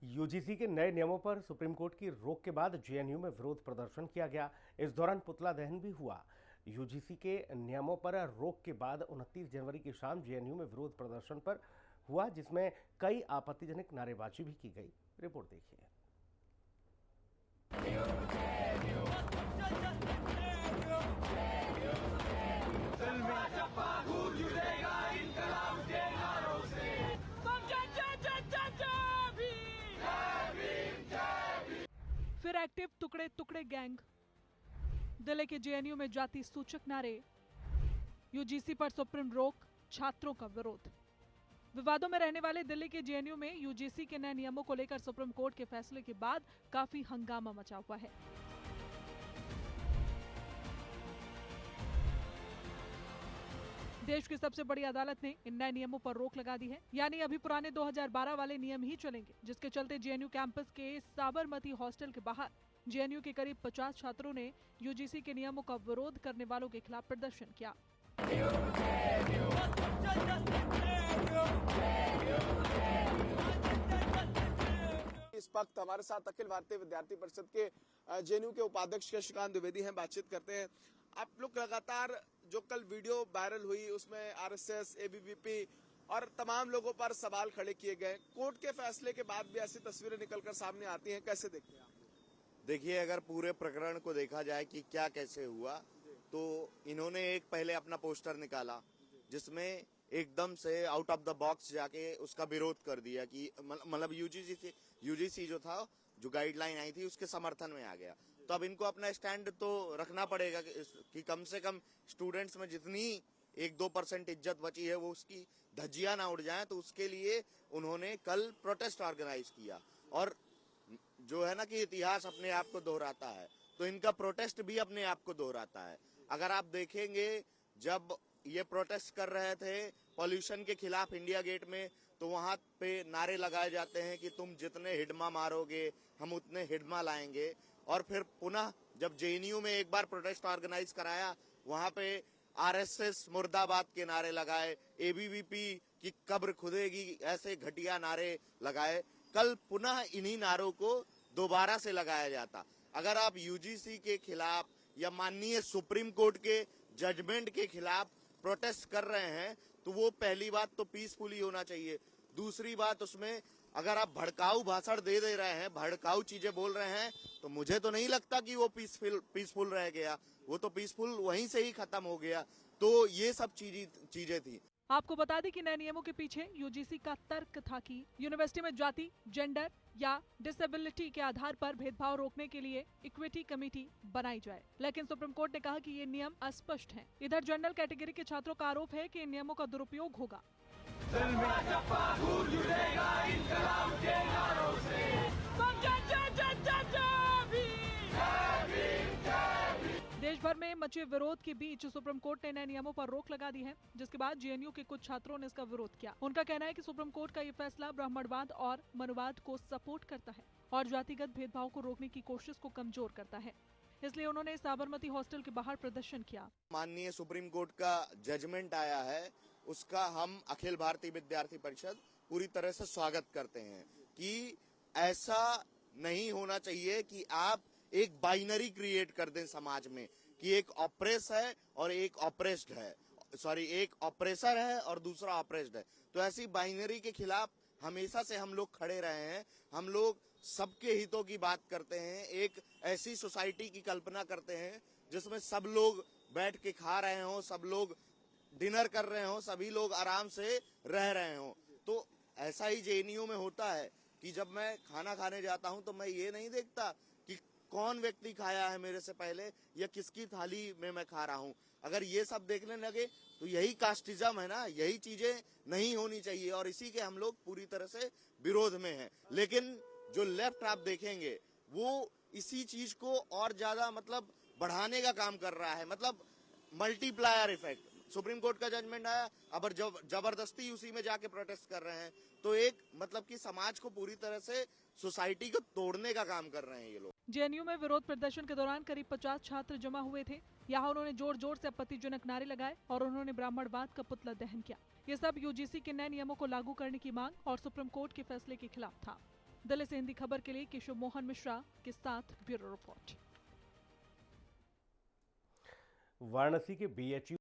UGC के नए नियमों पर सुप्रीम कोर्ट की रोक के बाद जेएनयू में विरोध प्रदर्शन किया गया। इस दौरान पुतला दहन भी हुआ। यूजीसी के नियमों पर रोक के बाद 29 जनवरी की शाम जेएनयू में विरोध प्रदर्शन पर हुआ, जिसमें कई आपत्तिजनक नारेबाजी भी की गई। रिपोर्ट देखिए। फिर एक्टिव टुकड़े टुकड़े गैंग, दिल्ली के जेएनयू में जाति सूचक नारे, यूजीसी पर सुप्रीम रोक, छात्रों का विरोध। विवादों में रहने वाले दिल्ली के जेएनयू में यूजीसी के नए नियमों को लेकर सुप्रीम कोर्ट के फैसले के बाद काफी हंगामा मचा हुआ है। देश की सबसे बड़ी अदालत ने इन नए नियमों पर रोक लगा दी है, यानी अभी पुराने 2012 वाले नियम ही चलेंगे, जिसके चलते जेएनयू कैंपस के साबरमती हॉस्टल के बाहर जेएनयू के करीब 50 छात्रों ने यूजीसी के नियमों का विरोध करने वालों के खिलाफ प्रदर्शन किया। इस वक्त हमारे साथ अखिल भारतीय विद्यार्थी परिषद के जेएनयू के उपाध्यक्ष शशिकांत द्विवेदी हैं। बातचीत करते हैं। आप लोग लगातार जो कल वीडियो वायरल हुई उसमें आरएसएस, एबीवीपी और तमाम लोगों पर सवाल खड़े किए गए। कोर्ट के फैसले के बाद भी ऐसी तस्वीरें निकलकर सामने आती हैं, कैसे देखते हैं आप? देखिए, अगर पूरे प्रकरण को देखा जाए कि क्या कैसे हुआ, तो इन्होंने एक पहले अपना पोस्टर निकाला जिसमें एकदम से आउट ऑफ द बॉक्स जाके उसका विरोध कर दिया कि मतलब यूजीसी जो था, जो गाइडलाइन आई थी उसके समर्थन में आ गया। तो अब इनको अपना स्टैंड तो रखना पड़ेगा कि कम से कम स्टूडेंट्स में जितनी 1-2% इज्जत बची है वो उसकी धज्जियां ना उड़ जाए। तो उसके लिए उन्होंने कल प्रोटेस्ट ऑर्गेनाइज किया। और जो है ना कि इतिहास अपने आप को दोहराता है, तो इनका प्रोटेस्ट भी अपने आप को दोहराता है। अगर आप देखेंगे, जब ये प्रोटेस्ट कर रहे थे पॉल्यूशन के खिलाफ इंडिया गेट में, तो वहां पे नारे लगाए जाते हैं कि तुम जितने हिडमा मारोगे हम उतने हिडमा लाएंगे। और फिर पुनः जब जेएनयू में एक बार प्रोटेस्ट ऑर्गेनाइज कराया, वहां पे आरएसएस मुर्दाबाद के नारे लगाए, एबीवीपी की कब्र खुदेगी, ऐसे घटिया नारे लगाए। कल पुनः इन्हीं नारों को दोबारा से लगाया जाता। अगर आप यूजीसी के खिलाफ या माननीय सुप्रीम कोर्ट के जजमेंट के खिलाफ प्रोटेस्ट कर रहे हैं, तो वो पहली बात तो पीसफुली होना चाहिए। दूसरी बात, उसमें अगर आप भड़काऊ भाषण दे रहे हैं, भड़काऊ चीजें बोल रहे हैं, तो मुझे तो नहीं लगता कि वो पीसफुल रह गया। वो तो पीसफुल वहीं से ही खत्म हो गया। तो ये सब चीजें थी। आपको बता दें कि नए नियमों के पीछे यूजीसी का तर्क था कि यूनिवर्सिटी में जाति, जेंडर या डिसेबिलिटी के आधार पर भेदभाव रोकने के लिए इक्विटी कमेटी बनाई जाए। लेकिन सुप्रीम कोर्ट ने कहा कि ये नियम अस्पष्ट हैं। इधर जनरल कैटेगरी के छात्रों का आरोप है कि इन नियमों का दुरुपयोग होगा। देश भर में मचे विरोध के बीच सुप्रीम कोर्ट ने नए नियमों पर रोक लगा दी है, जिसके बाद जेएनयू के कुछ छात्रों ने इसका विरोध किया। उनका कहना है कि सुप्रीम कोर्ट का ये फैसला ब्राह्मणवाद और मनुवाद को सपोर्ट करता है और जातिगत भेदभाव को रोकने की कोशिश को कमजोर करता है। इसलिए उन्होंने साबरमती हॉस्टल के बाहर प्रदर्शन किया। माननीय सुप्रीम कोर्ट का जजमेंट आया है, उसका हम अखिल भारतीय विद्यार्थी परिषद पूरी तरह से स्वागत करते हैं कि ऐसा नहीं होना चाहिए कि आप एक बाइनरी क्रिएट कर दें समाज में कि एक ऑप्रेस है और एक ऑप्रेस्ड है, एक ऑप्रेसर है और दूसरा ऑप्रेस्ड है। तो ऐसी बाइनरी के खिलाफ हमेशा से हम लोग खड़े रहे हैं। हम लोग सबके हितों की बात करते हैं। एक ऐसी सोसाइटी की कल्पना करते हैं जिसमें सब लोग बैठ के खा रहे हों, सब लोग डिनर कर रहे हों, सभी लोग आराम से रह रहे हों। तो ऐसा ही जेएनयू में होता है कि जब मैं खाना खाने जाता हूं तो मैं ये नहीं देखता कि कौन व्यक्ति खाया है मेरे से पहले या किसकी थाली में मैं खा रहा हूं। अगर ये सब देखने लगे तो यही कास्टिज्म है ना, यही चीजें नहीं होनी चाहिए। और इसी के हम लोग पूरी तरह से विरोध में हैं। लेकिन जो लेफ्ट आप देखेंगे वो इसी चीज को और ज्यादा मतलब बढ़ाने का काम कर रहा है, मतलब मल्टीप्लायर इफेक्ट। सुप्रीम कोर्ट का जजमेंट आया, अब जबरदस्ती उसी में जाके प्रोटेस्ट कर रहे हैं। तो एक मतलब कि समाज को पूरी तरह से सोसाइटी को तोड़ने का काम कर रहे हैं ये लोग। जेएनयू में विरोध प्रदर्शन के दौरान करीब 50 छात्र जमा हुए थे। यहाँ उन्होंने जोर जोर से आपत्तिजनक नारे लगाए और उन्होंने ब्राह्मणवाद का पुतला दहन किया। ये सब यूजीसी के नए नियमों को लागू करने की मांग और सुप्रीम कोर्ट के फैसले के खिलाफ था। दिल्ली से हिंदी खबर के लिए केशव मोहन मिश्रा के साथ ब्यूरो रिपोर्ट। वाराणसी के बीएचयू